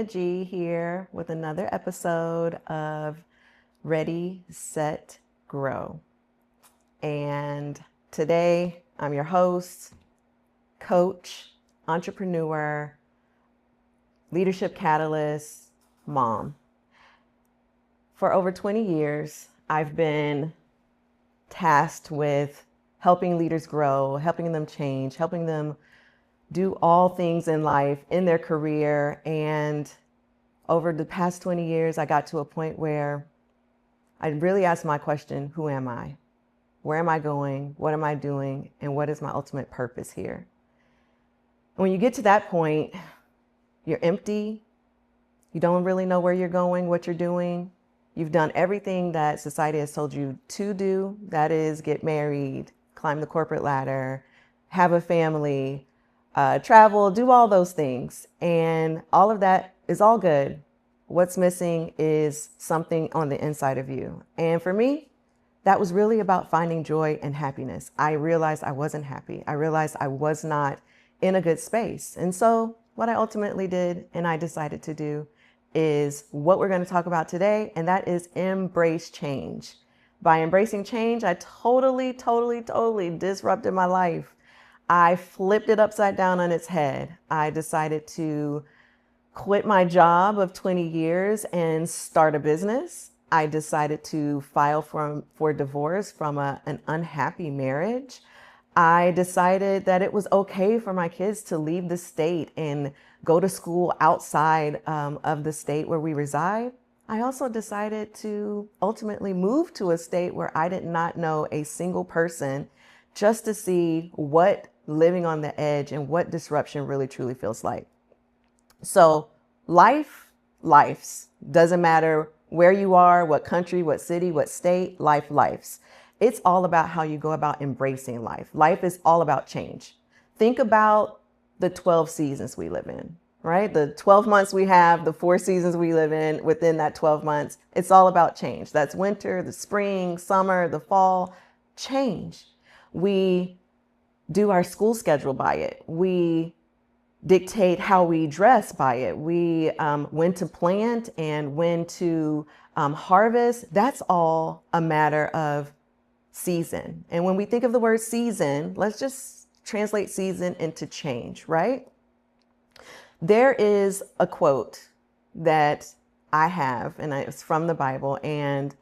Christina G here with another episode of Ready, Set, Grow. And today I'm your host, coach, entrepreneur, leadership catalyst, mom. For over 20 years, I've been tasked with helping leaders grow, helping them change, helping them do all things in life, in their career. And over the past 20 years, I got to a point where I really asked my question, who am I? Where am I going? What am I doing? And what is my ultimate purpose here? And when you get to that point, you're empty. You don't really know where you're going, what you're doing. You've done everything that society has told you to do. That is, get married, climb the corporate ladder, have a family, travel, do all those things. And all of that is all good. What's missing is something on the inside of you. And for me, that was really about finding joy and happiness. I realized I wasn't happy. I realized I was not in a good space. And so what I ultimately did and I decided to do is what we're going to talk about today. And that is embrace change. By embracing change, I totally disrupted my life. I flipped it upside down on its head. I decided to quit my job of 20 years and start a business. I decided to file for divorce from an unhappy marriage. I decided that it was okay for my kids to leave the state and go to school outside of the state where we reside. I also decided to ultimately move to a state where I did not know a single person, just to see what living on the edge and what disruption really truly feels like. So life's. Doesn't matter where you are, what country, what city, what state, life's. It's all about how you go about embracing life. Life is all about change. Think about the 12 seasons we live in, right? The 12 months we have, the 4 seasons we live in within that 12 months. It's all about change. That's winter, the spring, summer, the fall. Change. We do our school schedule by it. We dictate how we dress by it. We when to plant and when to harvest. That's all a matter of season. And when we think of the word season, let's just translate season into change, right? There is a quote that I have, and it's from the Bible, and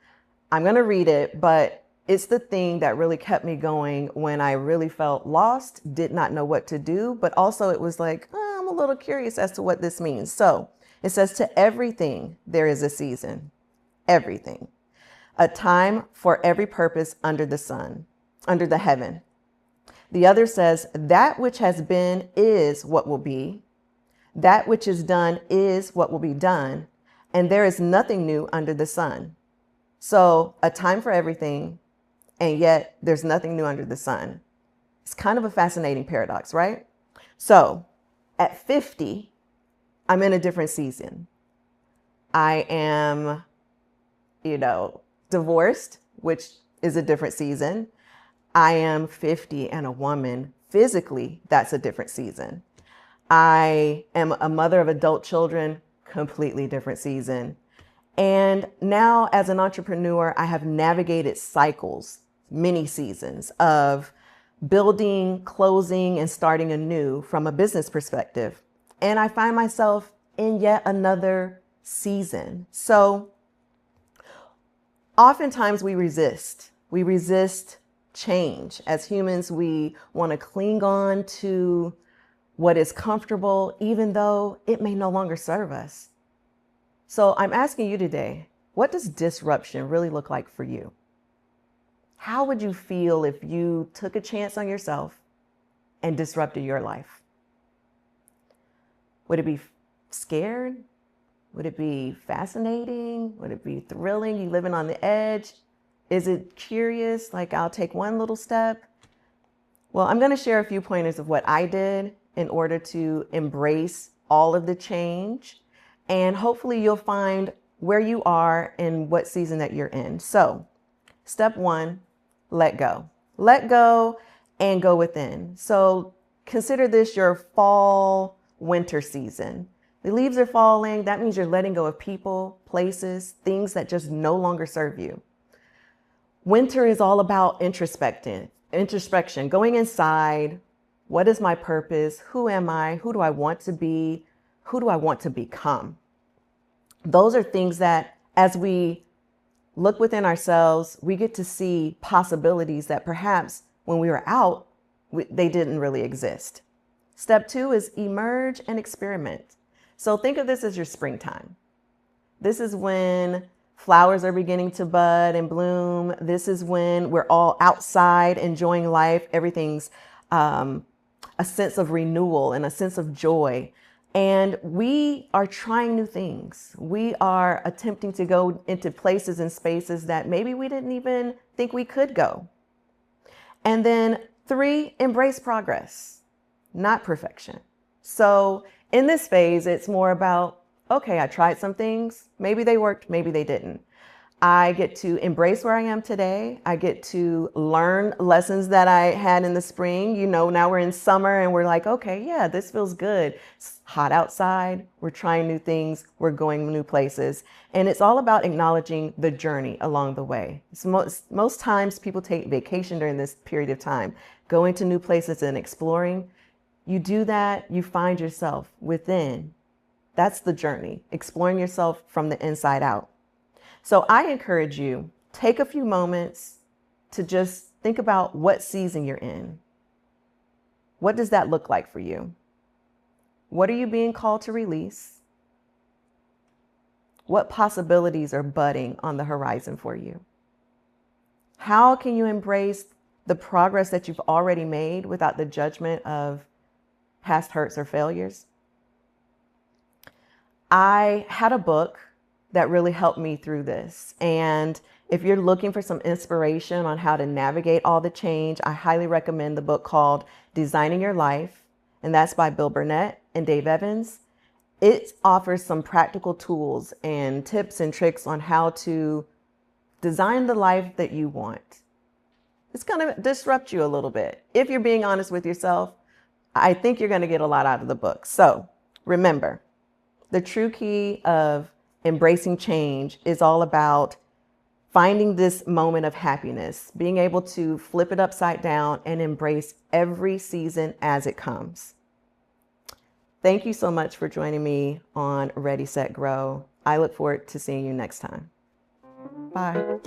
I'm going to read it, but it's the thing that really kept me going when I really felt lost, did not know what to do, but also it was like, I'm a little curious as to what this means. So it says, to everything there is a season, everything, a time for every purpose under the sun, under the heaven. The other says, that which has been is what will be. That which is done is what will be done. And there is nothing new under the sun. So a time for everything, and yet there's nothing new under the sun. It's kind of a fascinating paradox, right? So at 50, I'm in a different season. I am, divorced, which is a different season. I am 50 and a woman. Physically, that's a different season. I am a mother of adult children, completely different season. And now as an entrepreneur, I have navigated cycles, many seasons of building, closing, and starting anew from a business perspective. And I find myself in yet another season. So oftentimes we resist change. As humans, we want to cling on to what is comfortable, even though it may no longer serve us. So I'm asking you today, what does disruption really look like for you? How would you feel if you took a chance on yourself and disrupted your life? Would it be scared? Would it be fascinating? Would it be thrilling? You living on the edge? Is it curious? Like, I'll take one little step. Well, I'm going to share a few pointers of what I did in order to embrace all of the change. And hopefully you'll find where you are and what season that you're in. So step 1, let go. Let go and go within. So consider this your fall winter season. The leaves are falling. That means you're letting go of people, places, things that just no longer serve you. Winter is all about introspection, going inside. What is my purpose? Who am I? Who do I want to be? Who do I want to become? Those are things that as we look within ourselves, we get to see possibilities that perhaps when we were out, they didn't really exist. Step 2 is emerge and experiment. So think of this as your springtime. This is when flowers are beginning to bud and bloom. This is when we're all outside enjoying life. Everything's a sense of renewal and a sense of joy. And we are trying new things. We are attempting to go into places and spaces that maybe we didn't even think we could go. And then 3, embrace progress, not perfection. So in this phase, it's more about, okay, I tried some things. Maybe they worked, maybe they didn't. I get to embrace where I am today. I get to learn lessons that I had in the spring. Now we're in summer and we're like, okay, yeah, this feels good. It's hot outside. We're trying new things. We're going new places. And it's all about acknowledging the journey along the way. So most times people take vacation during this period of time, going to new places and exploring. You do that, you find yourself within. That's the journey, exploring yourself from the inside out. So I encourage you, take a few moments to just think about what season you're in. What does that look like for you? What are you being called to release? What possibilities are budding on the horizon for you? How can you embrace the progress that you've already made without the judgment of past hurts or failures? I had a book that really helped me through this. And if you're looking for some inspiration on how to navigate all the change, I highly recommend the book called Designing Your Life. And that's by Bill Burnett and Dave Evans. It offers some practical tools and tips and tricks on how to design the life that you want. It's going to disrupt you a little bit. If you're being honest with yourself, I think you're going to get a lot out of the book. So remember, the true key of embracing change is all about finding this moment of happiness, being able to flip it upside down and embrace every season as it comes. Thank you so much for joining me on Ready, Set, Grow. I look forward to seeing you next time. Bye.